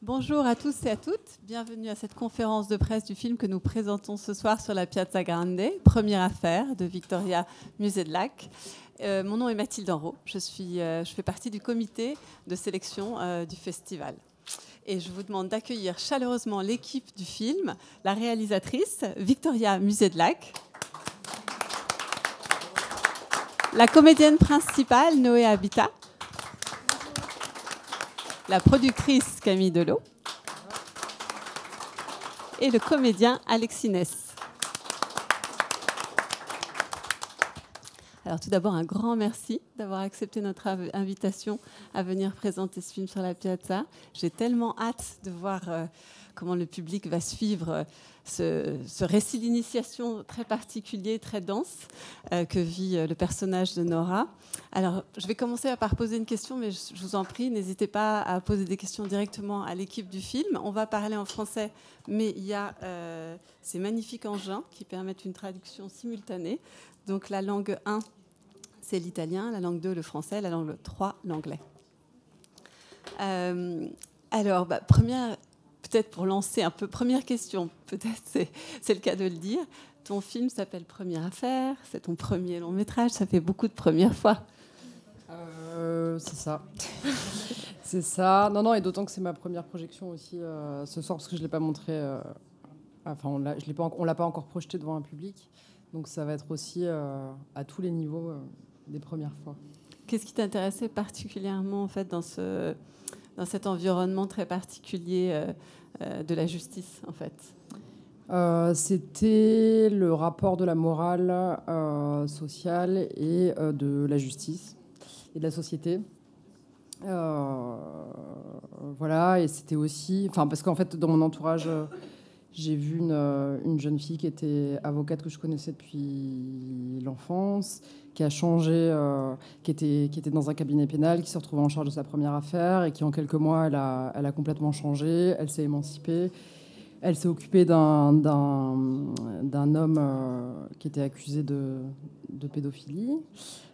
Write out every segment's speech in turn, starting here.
Bonjour à tous et à toutes. Bienvenue à cette conférence de presse du film que nous présentons ce soir sur la Piazza Grande, Première affaire de Victoria Musée de Lac. Mon nom est Mathilde Enrault. Je fais partie du comité de sélection du festival. Et je vous demande d'accueillir chaleureusement l'équipe du film, la réalisatrice Victoria Musée de Lac, la comédienne principale Noé Habitat, la productrice Camille Delot et le comédien Alexis Ness. Alors tout d'abord, un grand merci d'avoir accepté notre invitation à venir présenter ce film sur la Piazza. J'ai tellement hâte de voir comment le public va suivre ce récit d'initiation très particulier, très dense que vit le personnage de Nora. Alors, je vais commencer par poser une question, mais je vous en prie, n'hésitez pas à poser des questions directement à l'équipe du film. On va parler en français, mais il y a ces magnifiques engins qui permettent une traduction simultanée. Donc, la langue 1, c'est l'italien, la langue 2, le français, la langue 3, l'anglais. Alors, peut-être pour lancer un peu, première question, peut-être c'est le cas de le dire. Ton film s'appelle Première affaire, c'est ton premier long métrage, ça fait beaucoup de premières fois. C'est ça. C'est ça. Non, et d'autant que c'est ma première projection aussi ce soir, parce que je ne l'ai pas montré, on ne l'a pas encore projeté devant un public. Donc ça va être aussi à tous les niveaux des premières fois. Qu'est-ce qui t'intéressait particulièrement en fait, dans cet environnement très particulier de la justice en fait? C'était le rapport de la morale sociale et de la justice et de la société. Voilà, et c'était aussi... parce qu'en fait, dans mon entourage, j'ai vu une jeune fille qui était avocate que je connaissais depuis l'enfance, qui a changé, qui était dans un cabinet pénal, qui s'est retrouvée en charge de sa première affaire et qui, en quelques mois, elle a complètement changé, elle s'est émancipée. Elle s'est occupée d'un homme qui était accusé de pédophilie.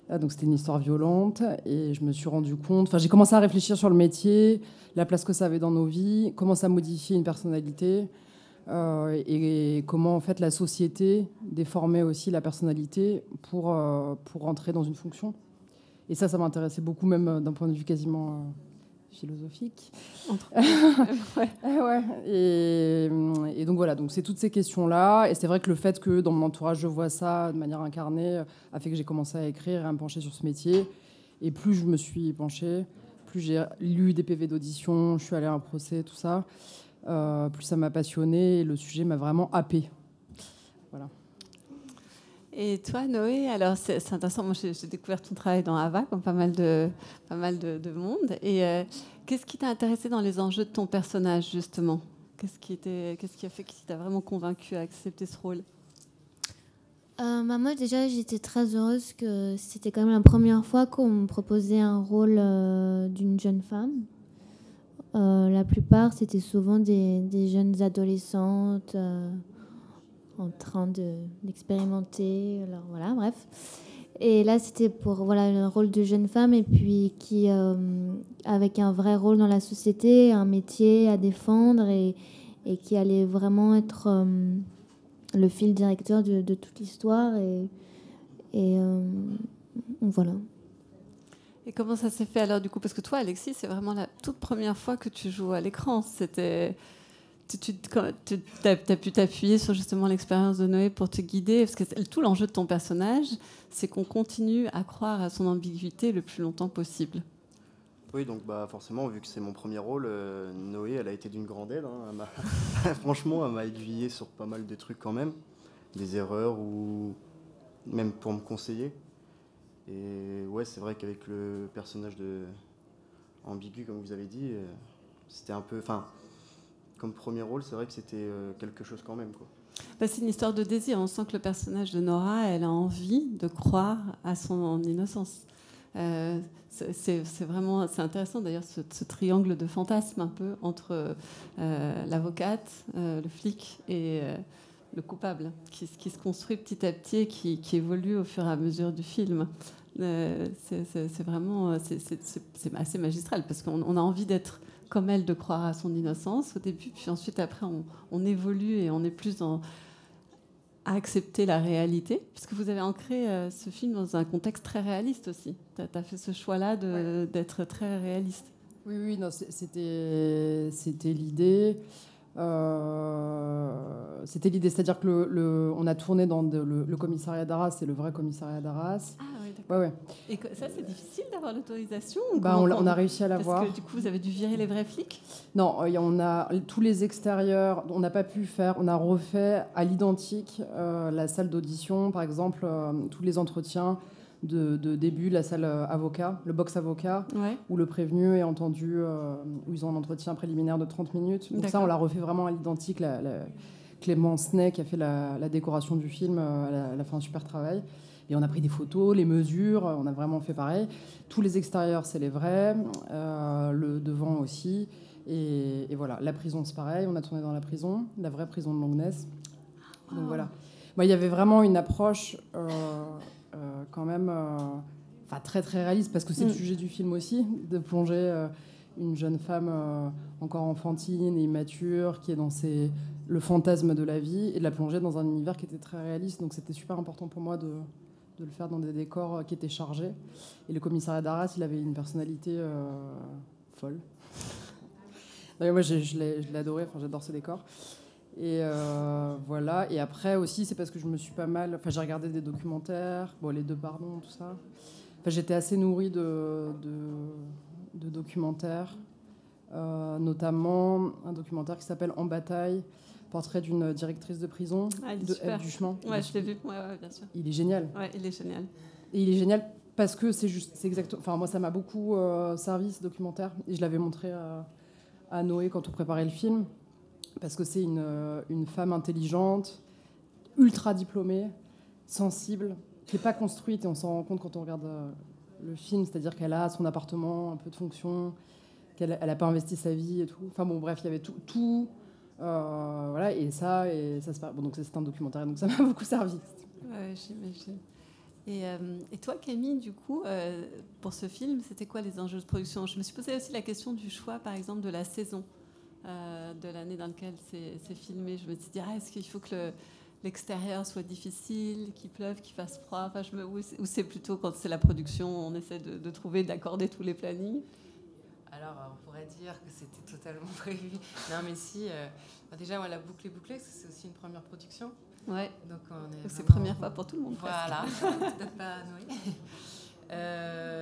Donc c'était une histoire violente. Et je me suis rendu compte... j'ai commencé à réfléchir sur le métier, la place que ça avait dans nos vies, comment ça modifiait une personnalité, et comment en fait la société déformait aussi la personnalité pour entrer dans une fonction. Et ça m'intéressait beaucoup, même d'un point de vue quasiment... philosophique. Ouais. Et donc voilà, donc c'est toutes ces questions-là. Et c'est vrai que le fait que dans mon entourage, je vois ça de manière incarnée a fait que j'ai commencé à écrire et à me pencher sur ce métier. Et plus je me suis penchée, plus j'ai lu des PV d'audition, je suis allée à un procès, tout ça, plus ça m'a passionnée et le sujet m'a vraiment happée. Voilà. Et toi, Noé, alors c'est intéressant. Moi, j'ai découvert ton travail dans Ava, comme pas mal de monde. Et qu'est-ce qui t'a intéressé dans les enjeux de ton personnage, justement? Qu'est-ce qui a fait que tu t'as vraiment convaincu à accepter ce rôle? Moi, déjà, j'étais très heureuse que c'était quand même la première fois qu'on me proposait un rôle d'une jeune femme. La plupart, c'était souvent des jeunes adolescentes en train d'expérimenter. Alors, voilà, bref. Et là, c'était pour un rôle de jeune femme et puis qui, avec un vrai rôle dans la société, un métier à défendre et qui allait vraiment être le fil directeur de toute l'histoire. Et voilà. Et comment ça s'est fait alors du coup? Parce que toi, Alexis, c'est vraiment la toute première fois que tu joues à l'écran. Tu as pu t'appuyer sur justement l'expérience de Noé pour te guider, parce que tout l'enjeu de ton personnage, c'est qu'on continue à croire à son ambiguïté le plus longtemps possible. Oui, donc forcément, vu que c'est mon premier rôle, Noé, elle a été d'une grande aide. Hein. Franchement, elle m'a aiguillé sur pas mal de trucs quand même, des erreurs ou même pour me conseiller. Et ouais, c'est vrai qu'avec le personnage de ambigu, comme vous avez dit, c'était un peu... Comme premier rôle, c'est vrai que c'était quelque chose quand même, quoi. C'est une histoire de désir. On sent que le personnage de Nora, elle a envie de croire à son innocence. C'est intéressant d'ailleurs ce triangle de fantasme un peu entre l'avocate, le flic et le coupable, qui se construit petit à petit et qui évolue au fur et à mesure du film. C'est assez magistral parce qu'on a envie d'être comme elle, de croire à son innocence au début, puis ensuite, après, on évolue et on est plus à accepter la réalité, puisque vous avez ancré ce film dans un contexte très réaliste aussi. Tu as fait ce choix-là d'être très réaliste. Oui, non, c'était l'idée. C'était l'idée, c'est-à-dire que on a tourné dans le commissariat d'Arras, c'est le vrai commissariat d'Arras. Ah oui, d'accord. Ouais. Et ça, c'est difficile d'avoir l'autorisation on a réussi à l'avoir. Parce que du coup, vous avez dû virer les vrais flics? Non, on a tous les extérieurs, on n'a pas pu faire, on a refait à l'identique la salle d'audition, par exemple, tous les entretiens de début, la salle avocat, le box avocat, où le prévenu est entendu, où ils ont un entretien préliminaire de 30 minutes. Donc ça, on l'a refait vraiment à l'identique. Clémence Ney, qui a fait la décoration du film, elle a fait un super travail. Et on a pris des photos, les mesures, on a vraiment fait pareil. Tous les extérieurs, c'est les vrais, le devant aussi. Et voilà, la prison, c'est pareil. On a tourné dans la prison, la vraie prison de Longnes. Donc voilà. Moi, il y avait vraiment une approche quand même très très réaliste, parce que c'est le sujet du film aussi, de plonger une jeune femme encore enfantine et immature, qui est dans le fantasme de la vie, et de la plonger dans un univers qui était très réaliste. Donc c'était super important pour moi de le faire dans des décors qui étaient chargés. Et le commissariat d'Arras, il avait une personnalité folle. Moi, je l'ai adoré, j'adore ce décor. Et voilà. Et après aussi, c'est parce que je me suis pas mal... j'ai regardé des documentaires, les deux, pardon, tout ça. J'étais assez nourrie de documentaires, notamment un documentaire qui s'appelle En bataille, portrait d'une directrice de prison, de Ève Duchemin. Ouais, je l'ai vu, bien sûr. Il est génial. Ouais, il est génial. Et il est génial parce que c'est exactement... moi, ça m'a beaucoup servi, ce documentaire. Et je l'avais montré à Noé quand on préparait le film. Parce que c'est une femme intelligente, ultra diplômée, sensible, qui n'est pas construite, et on s'en rend compte quand on regarde le film, c'est-à-dire qu'elle a son appartement, un peu de fonction, qu'elle n'a pas investi sa vie et tout. Bref, il y avait tout voilà, et ça se passe. Donc c'est un documentaire, donc ça m'a beaucoup servi. Ouais, j'imagine. Et toi, Camille, du coup, pour ce film, c'était quoi les enjeux de production? Je me suis posé aussi la question du choix, par exemple, de la saison. De l'année dans laquelle c'est filmé. Je me suis dit, est-ce qu'il faut que l'extérieur soit difficile, qu'il pleuve, qu'il fasse froid, ou c'est plutôt quand c'est la production, on essaie de trouver, d'accorder tous les plannings? Alors, on pourrait dire que c'était totalement prévu. Non, mais si. Déjà, moi, la boucle est bouclée, c'est aussi une première production. Ouais. Donc, c'est la première fois pour tout le monde. Voilà. Peut-être pas Noé.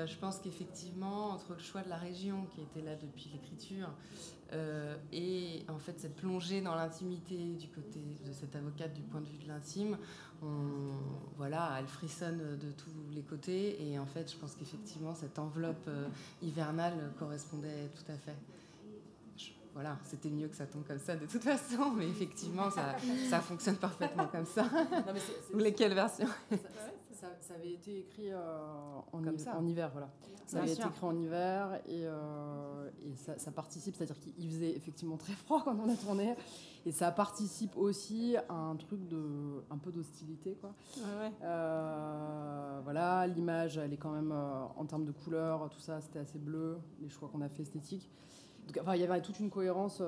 Je pense qu'effectivement, entre le choix de la région qui était là depuis l'écriture et en fait cette plongée dans l'intimité du côté de cette avocate du point de vue de l'intime, elle frissonne de tous les côtés, et en fait je pense qu'effectivement cette enveloppe hivernale correspondait tout à fait. C'était mieux que ça tombe comme ça de toute façon, mais effectivement ça fonctionne parfaitement comme ça. Non, mais Vous voulez quelle version? Ça avait été écrit en hiver, voilà. Ça avait été écrit en hiver, et ça participe, c'est-à-dire qu'il faisait effectivement très froid quand on a tourné, et ça participe aussi à un truc un peu d'hostilité, quoi. Ouais. Voilà, l'image, elle est quand même en termes de couleurs, tout ça, c'était assez bleu, les choix qu'on a fait esthétiques. Donc, il y avait toute une cohérence,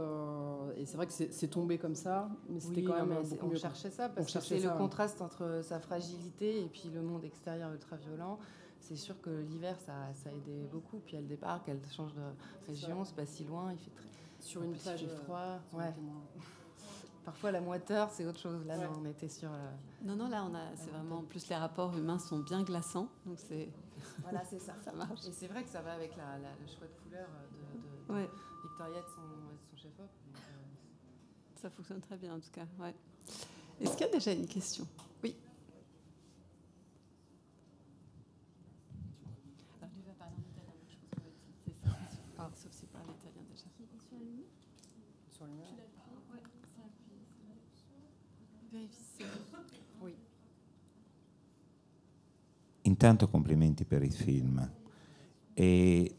et c'est vrai que c'est tombé comme ça, mais c'était quand même beaucoup mieux. On cherchait ça, parce que c'est le contraste entre sa fragilité et puis le monde extérieur ultra violent. C'est sûr que l'hiver, ça aidait beaucoup. Puis elle débarque, elle change de région, c'est pas si loin, il fait sur une plage froid. Ouais. Parfois la moiteur, c'est autre chose. Là, non, on était sur. Non, là, c'est vraiment. En plus, les rapports humains sont bien glaçants, donc c'est. Voilà, c'est ça. Ça marche. Et c'est vrai que ça va avec le choix de couleur de Victoria, de son chef-op. Ça fonctionne très bien, en tout cas. Ouais. Est-ce qu'il y a déjà une question? Oui. Alors, lui va parler en italien, donc je pense que c'est ça. Alors, sauf s'il parle italien déjà. Sur le mur. Vérifie. Oui. Intanto complimenti per il film. E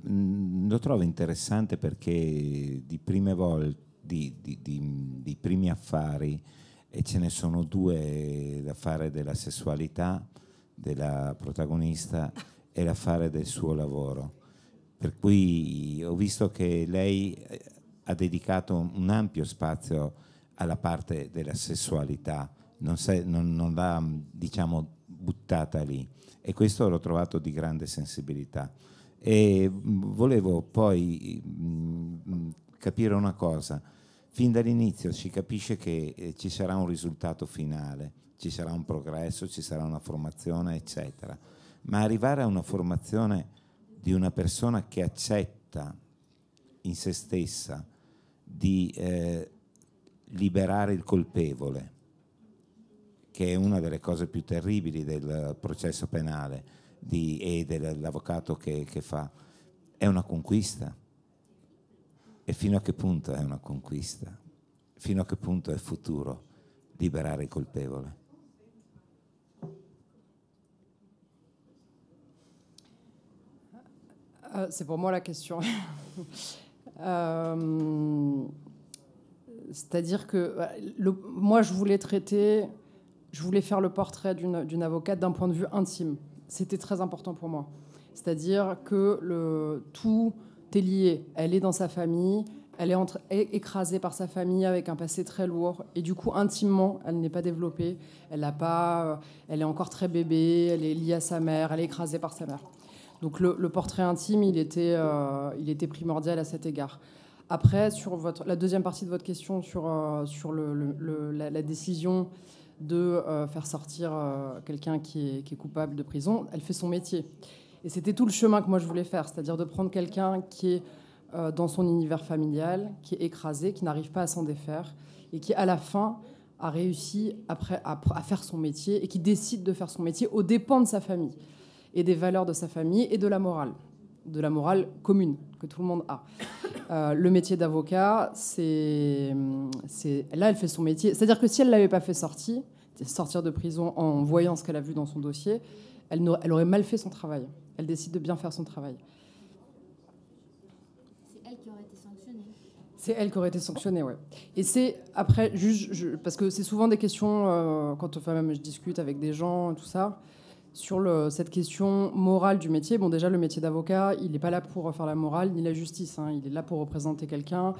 lo trovo interessante perché di prime volte, di primi affari, e ce ne sono due, l'affare della sessualità della protagonista e l'affare del suo lavoro. per cui ho visto che lei ha dedicato un ampio spazio alla parte della sessualità, non l'ha, diciamo, buttata lì, e questo l'ho trovato di grande sensibilità. E volevo poi capire una cosa: fin dall'inizio si capisce che ci sarà un risultato finale, ci sarà un progresso, ci sarà una formazione, eccetera, ma arrivare a una formazione di una persona che accetta in se stessa di liberare il colpevole, che è una delle cose più terribili del processo penale e dell'avvocato che fa, è una conquista. E fino a che punto è una conquista? Fino a che punto è futuro liberare il colpevole? C'est pour moi la question. C'est-à-dire que moi, je voulais faire le portrait d'une avocate d'un point de vue intime. C'était très important pour moi. C'est-à-dire que tout est lié. Elle est dans sa famille, elle est écrasée par sa famille avec un passé très lourd. Et du coup, intimement, elle n'est pas développée. Elle est encore très bébé, elle est liée à sa mère, elle est écrasée par sa mère. Donc le portrait intime, il était primordial à cet égard. Après, sur la deuxième partie de votre question sur la décision de faire sortir quelqu'un qui est coupable de prison, elle fait son métier. Et c'était tout le chemin que moi je voulais faire, c'est-à-dire de prendre quelqu'un qui est dans son univers familial, qui est écrasé, qui n'arrive pas à s'en défaire, et qui, à la fin, a réussi après à faire son métier, et qui décide de faire son métier aux dépens de sa famille, et des valeurs de sa famille, et de la morale commune que tout le monde a. Le métier d'avocat, là, elle fait son métier. C'est-à-dire que si elle ne l'avait pas fait sortir de prison en voyant ce qu'elle a vu dans son dossier, elle aurait mal fait son travail. Elle décide de bien faire son travail. C'est elle qui aurait été sanctionnée. C'est elle qui aurait été sanctionnée, oui. Et c'est après, parce que c'est souvent des questions, quand même je discute avec des gens, tout ça, sur cette question morale du métier. Bon, déjà, le métier d'avocat, il n'est pas là pour faire la morale ni la justice, hein. Il est là pour représenter quelqu'un.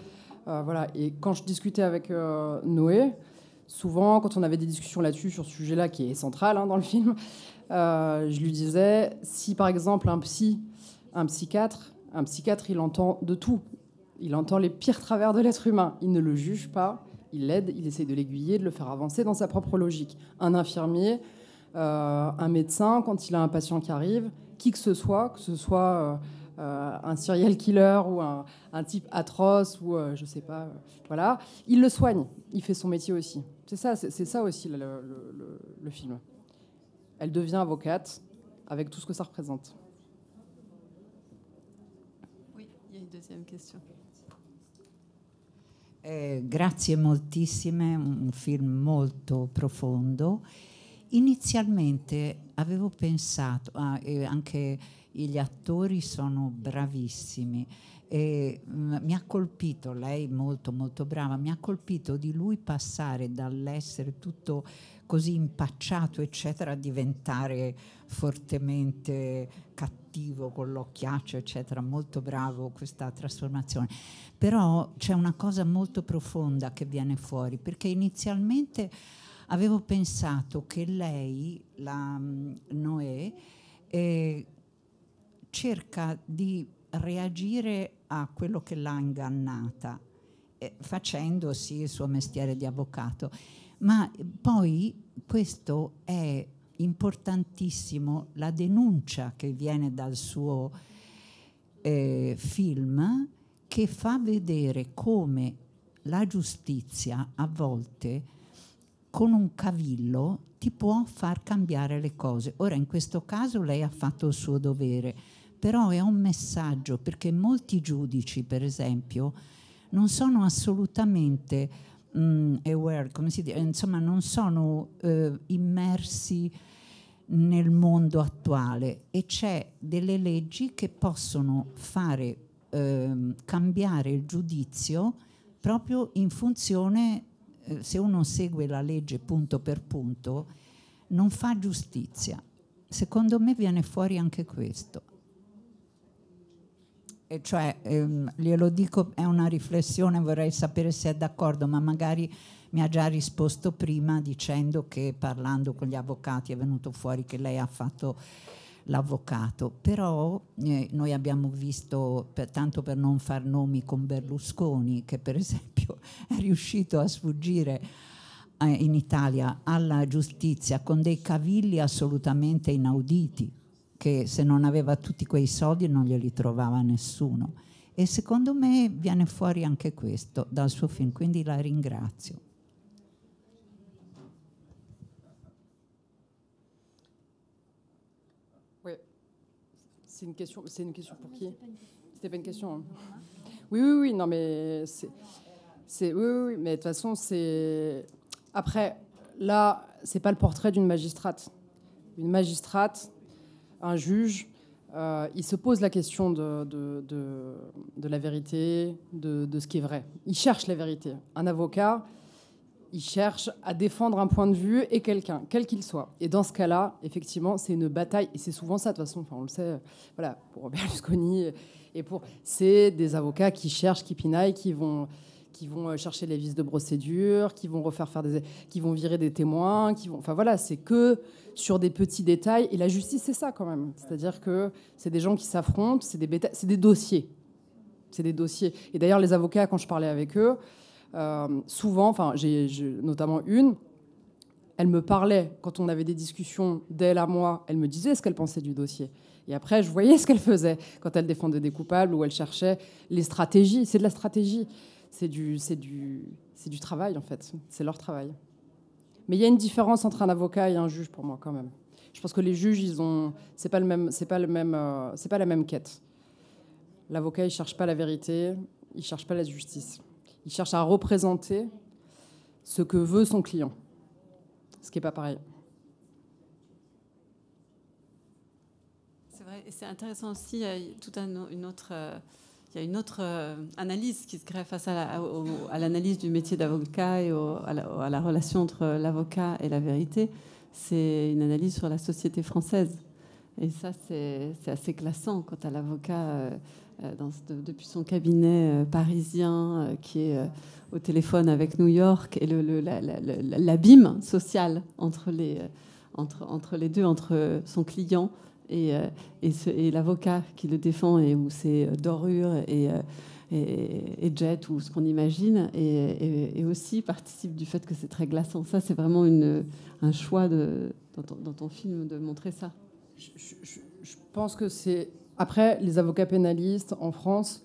Voilà. Et quand je discutais avec Noé, souvent, quand on avait des discussions là-dessus, sur ce sujet-là, qui est central dans le film, je lui disais, si par exemple un psychiatre, il entend de tout. Il entend les pires travers de l'être humain. Il ne le juge pas, il l'aide, il essaye de l'aiguiller, de le faire avancer dans sa propre logique. Un infirmier, un médecin, quand il a un patient qui arrive, qui que ce soit un serial killer ou un type atroce ou je sais pas, voilà, il le soigne, il fait son métier aussi. C'est ça aussi le film. Elle devient avocate avec tout ce que ça représente. Oui, il y a une deuxième question. Grazie moltissime, un film molto profondo. Inizialmente avevo pensato, anche gli attori sono bravissimi, e mi ha colpito, lei molto molto brava, mi ha colpito di lui passare dall'essere tutto così impacciato eccetera a diventare fortemente cattivo con l'occhiaccio eccetera. Molto bravo questa trasformazione, però c'è una cosa molto profonda che viene fuori, perché inizialmente avevo pensato che lei, la Noè, cerca di reagire a quello che l'ha ingannata, facendosi il suo mestiere di avvocato. Ma poi questo è importantissimo, la denuncia che viene dal suo film, che fa vedere come la giustizia a volte con un cavillo ti può far cambiare le cose. Ora, in questo caso lei ha fatto il suo dovere, però è un messaggio, perché molti giudici, per esempio, non sono assolutamente aware, come si dice, insomma, non sono immersi nel mondo attuale, e c'è delle leggi che possono fare cambiare il giudizio proprio in funzione. Se uno segue la legge punto per punto, non fa giustizia. Secondo me viene fuori anche questo. E cioè, glielo dico, è una riflessione, vorrei sapere se è d'accordo, ma magari mi ha già risposto prima dicendo che parlando con gli avvocati è venuto fuori che lei ha fatto l'avvocato, però noi abbiamo visto, tanto per non far nomi, con Berlusconi, che per esempio è riuscito a sfuggire in Italia alla giustizia con dei cavilli assolutamente inauditi, che se non aveva tutti quei soldi non glieli trovava nessuno. E secondo me viene fuori anche questo dal suo film, quindi la ringrazio. Oui. C'est une question pour qui? C'était pas une question. Hein. Oui, non, mais oui, mais de toute façon, c'est... Après, là, c'est pas le portrait d'une magistrate. Une magistrate, un juge, il se pose la question de la vérité, de ce qui est vrai. Il cherche la vérité. Un avocat, il cherche à défendre un point de vue et quelqu'un, quel qu'il soit. Et dans ce cas-là, effectivement, c'est une bataille. Et c'est souvent ça, de toute façon. Enfin, on le sait, voilà, pour Berlusconi. C'est des avocats qui cherchent, qui pinaillent, qui vont chercher les vices de procédure, qui vont qui vont virer des témoins, enfin voilà, c'est que sur des petits détails. Et la justice, c'est ça quand même. C'est-à-dire que c'est des gens qui s'affrontent, c'est des dossiers. C'est des dossiers. Et d'ailleurs, les avocats, quand je parlais avec eux, souvent, enfin, j'ai notamment une, elle me parlait, quand on avait des discussions d'elle à moi, elle me disait ce qu'elle pensait du dossier. Et après, je voyais ce qu'elle faisait quand elle défendait des coupables ou elle cherchait les stratégies. C'est de la stratégie. C'est du travail, en fait. C'est leur travail. Mais il y a une différence entre un avocat et un juge, pour moi, quand même. Je pense que les juges, c'est pas la même quête. L'avocat, il cherche pas la vérité, il cherche pas la justice. Il cherche à représenter ce que veut son client, ce qui n'est pas pareil. C'est vrai, et c'est intéressant aussi, il y a une autre analyse qui se greffe face à l'analyse du métier d'avocat et à la relation entre l'avocat et la vérité. C'est une analyse sur la société française. Et ça, c'est assez glaçant quand à l'avocat, depuis son cabinet parisien, qui est au téléphone avec New York, et l'abîme social entre les deux, entre son client et l'avocat qui le défend, et où c'est dorure et jet, ou ce qu'on imagine, et aussi participe du fait que c'est très glaçant. Ça, c'est vraiment un choix dans ton film de montrer ça. Je pense que c'est... Après, les avocats pénalistes en France,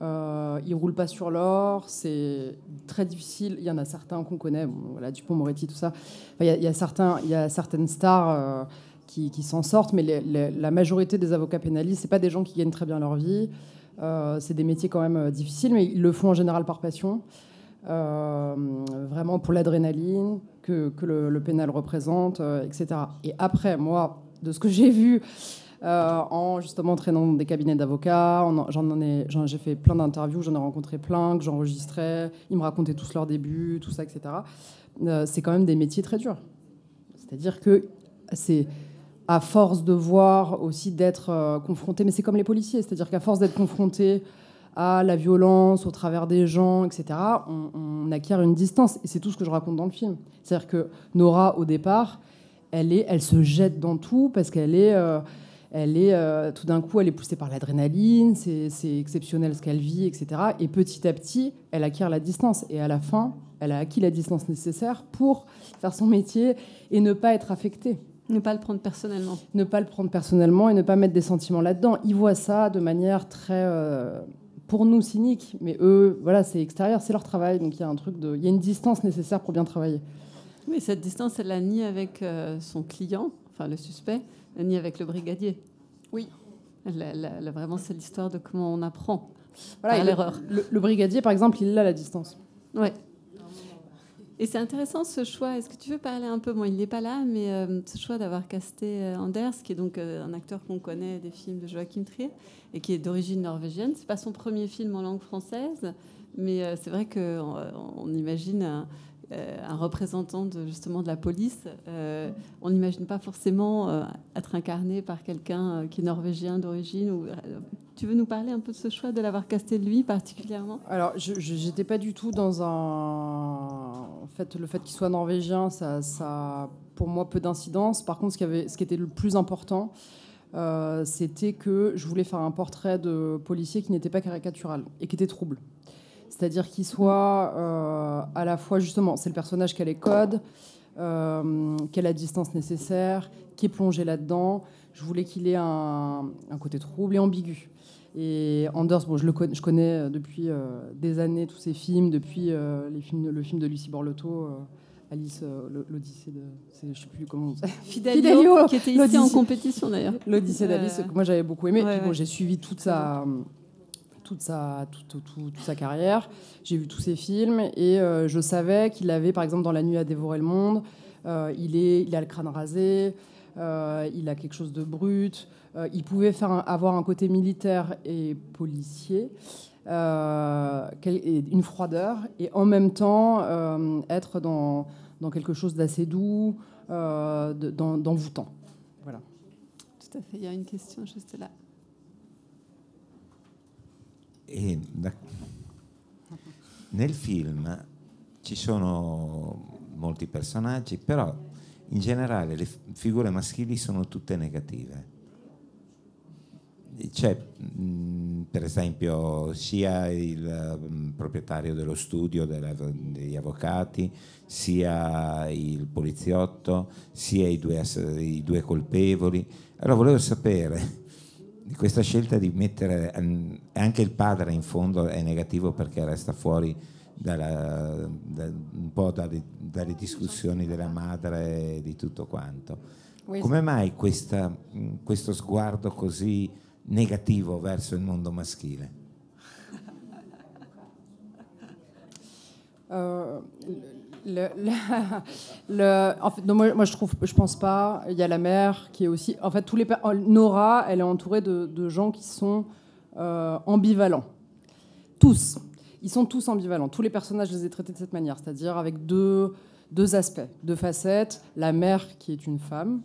ils roulent pas sur l'or, c'est très difficile. Il y en a certains qu'on connaît, voilà, Dupond-Moretti, tout ça. Enfin, il y a certaines stars qui s'en sortent, mais la majorité des avocats pénalistes, c'est pas des gens qui gagnent très bien leur vie. C'est des métiers quand même difficiles, mais ils le font en général par passion, vraiment pour l'adrénaline que le pénal représente, etc. Et après, moi, de ce que j'ai vu en justement entraînant dans des cabinets d'avocats, j'ai fait plein d'interviews, j'en ai rencontré plein que j'enregistrais, ils me racontaient tous leurs débuts, tout ça, etc. C'est quand même des métiers très durs. C'est-à-dire que c'est à force de voir aussi, d'être confronté, mais c'est comme les policiers, c'est-à-dire qu'à force d'être confronté à la violence au travers des gens, etc., on acquiert une distance. Et c'est tout ce que je raconte dans le film. C'est-à-dire que Nora, au départ, elle se jette dans tout parce qu'elle est tout d'un coup, elle est poussée par l'adrénaline, c'est exceptionnel ce qu'elle vit, etc. Et petit à petit, elle acquiert la distance. Et à la fin, elle a acquis la distance nécessaire pour faire son métier et ne pas être affectée. Ne pas le prendre personnellement. Ne pas le prendre personnellement et ne pas mettre des sentiments là-dedans. Ils voient ça de manière très, pour nous, cynique. Mais eux, voilà, c'est extérieur, c'est leur travail. Donc il y a il y a une distance nécessaire pour bien travailler. Oui, cette distance, elle la nie avec son client, enfin le suspect, ni avec le brigadier. Oui. Vraiment, c'est l'histoire de comment on apprend par l'erreur. Le brigadier, par exemple, il a la distance. Ouais. Et c'est intéressant ce choix. Est-ce que tu veux parler un peu, bon, il n'est pas là, mais ce choix d'avoir casté Anders, qui est donc un acteur qu'on connaît des films de Joachim Trier et qui est d'origine norvégienne. C'est pas son premier film en langue française, mais c'est vrai qu'on imagine un représentant justement de la police, on n'imagine pas forcément être incarné par quelqu'un qui est norvégien d'origine. Tu veux nous parler un peu de ce choix de l'avoir casté lui particulièrement? Alors, je n'étais pas du tout dans un... En fait, le fait qu'il soit norvégien, ça a pour moi peu d'incidence. Par contre, ce qui était le plus important, c'était que je voulais faire un portrait de policier qui n'était pas caricatural et qui était trouble. C'est-à-dire qu'il soit à la fois, justement, c'est le personnage qui a les codes, qui a la distance nécessaire, qui est plongé là-dedans. Je voulais qu'il ait un côté trouble et ambigu. Et Anders, bon, je connais depuis des années tous ses films, depuis le film de Lucie Borlotto, Alice, l'Odyssée de... je ne sais plus comment... Fidelio, qui était ici en compétition d'ailleurs. L'Odyssée d'Alice, que moi j'avais beaucoup aimé. Ouais, Puis, bon, ouais. j'ai suivi toute sa carrière. J'ai vu tous ses films et je savais qu'il avait, par exemple, dans La nuit à dévorer le monde, il a le crâne rasé, il a quelque chose de brut. Il pouvait avoir un côté militaire et policier, une froideur, et en même temps être dans quelque chose d'assez doux, d'envoûtant. Voilà. Tout à fait. Il y a une question juste là. Nel film ci sono molti personaggi, però in generale le figure maschili sono tutte negative. C'è per esempio sia il proprietario dello studio degli avvocati, sia il poliziotto, sia i due colpevoli. Allora volevo sapere di questa scelta di mettere anche il padre in fondo è negativo perché resta fuori un po' dalle discussioni della madre e di tutto quanto. Come mai questo sguardo così negativo verso il mondo maschile? En fait, non, moi je pense pas. Il y a la mère qui est aussi. En fait, Nora, elle est entourée de gens qui sont ambivalents. Tous. Ils sont tous ambivalents. Tous les personnages, je les ai traités de cette manière, c'est-à-dire avec deux aspects, deux facettes. La mère, qui est une femme,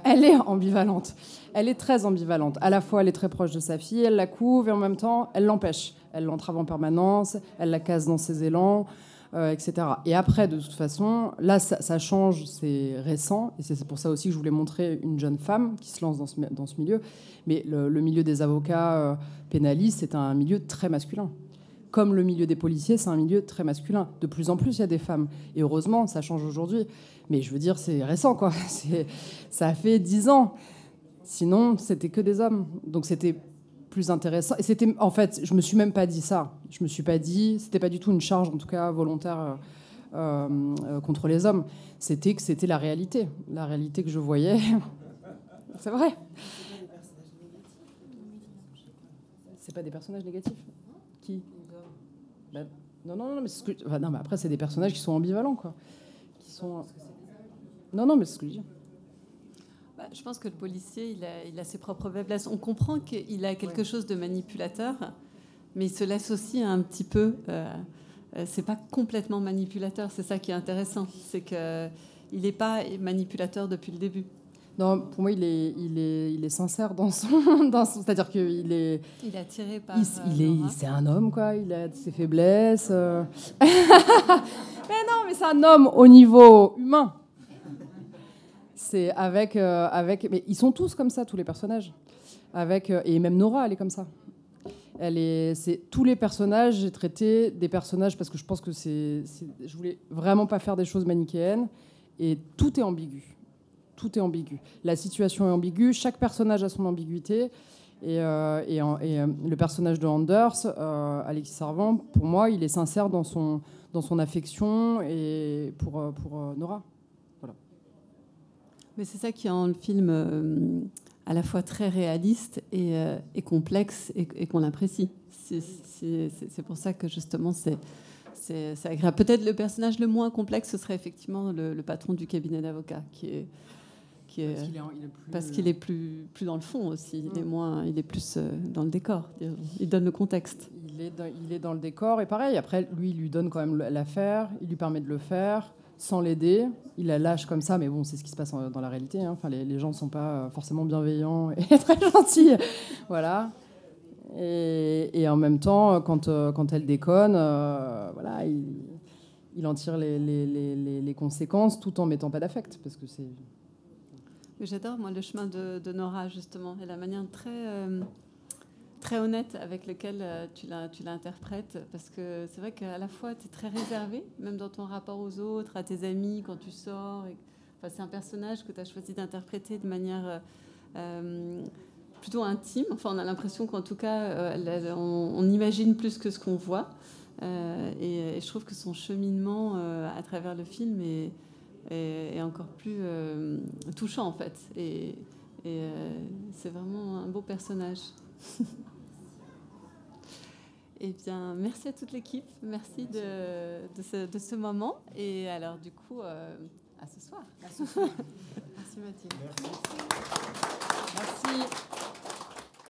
elle est ambivalente. Elle est très ambivalente. À la fois, elle est très proche de sa fille, elle la couve, et en même temps, elle l'empêche. Elle l'entrave en permanence, elle la casse dans ses élans, etc. Et après, de toute façon, là, ça change, c'est récent, et c'est pour ça aussi que je voulais montrer une jeune femme qui se lance dans ce milieu. Mais le milieu des avocats pénalistes, c'est un milieu très masculin. Comme le milieu des policiers, c'est un milieu très masculin. De plus en plus, il y a des femmes. Et heureusement, ça change aujourd'hui. Mais je veux dire, c'est récent, quoi. Ça fait 10 ans. Sinon, c'était que des hommes. Donc c'était plus intéressant. Et c'était, en fait, je me suis même pas dit ça. Je me suis pas dit, c'était pas du tout une charge, en tout cas volontaire, contre les hommes. C'était que c'était la réalité que je voyais. C'est vrai. C'est pas des personnages négatifs. Qui? Ben, non, mais c'est ce que, non, mais après c'est des personnages qui sont ambivalents, quoi. Qui sont. Non, mais c'est ce que je dis. Je pense que le policier, il a ses propres faiblesses. On comprend qu'il a quelque chose de manipulateur, mais il se laisse aussi un petit peu... c'est pas complètement manipulateur, c'est ça qui est intéressant. C'est qu'il n'est pas manipulateur depuis le début. Non, pour moi, il est sincère dans son... c'est-à-dire qu'il est... Il est attiré par... c'est un homme, quoi. Il a ses faiblesses. Mais non, mais c'est un homme au niveau humain. C'est avec... Mais ils sont tous comme ça, tous les personnages. Et même Nora, elle est comme ça. Tous les personnages, j'ai traité des personnages parce que je pense que je voulais vraiment pas faire des choses manichéennes. Et tout est ambigu. Tout est ambigu. La situation est ambiguë. Chaque personnage a son ambiguïté. Et le personnage de Anders, Alexis Sarvan, pour moi, il est sincère dans son affection et pour Nora. Voilà. Mais c'est ça qui rend le film à la fois très réaliste et complexe et qu'on apprécie. C'est pour ça que justement c'est agréable. Peut-être le personnage le moins complexe, ce serait effectivement le patron du cabinet d'avocats, qui parce qu'il est plus dans le fond aussi. Il est plus dans le décor. Il donne le contexte. Il est dans le décor. Et pareil, après, lui, il lui donne quand même l'affaire. Il lui permet de le faire sans l'aider. Il la lâche comme ça. Mais bon, c'est ce qui se passe dans la réalité. Hein. Enfin, les gens ne sont pas forcément bienveillants et très gentils. Voilà. Et en même temps, quand elle déconne, voilà, il en tire les conséquences tout en mettant pas d'affect. Parce que c'est... J'adore, moi, le chemin de Nora, justement, et la manière très honnête avec laquelle tu l'interprètes. Parce que c'est vrai qu'à la fois, tu es très réservé, même dans ton rapport aux autres, à tes amis, quand tu sors. Enfin, c'est un personnage que tu as choisi d'interpréter de manière plutôt intime. Enfin, on a l'impression qu'en tout cas, on imagine plus que ce qu'on voit. Et je trouve que son cheminement à travers le film est encore plus touchant, en fait. Et c'est vraiment un beau personnage. Eh bien, merci à toute l'équipe. Merci de ce moment. Et alors, du coup, à ce soir. Merci Mathilde. Merci.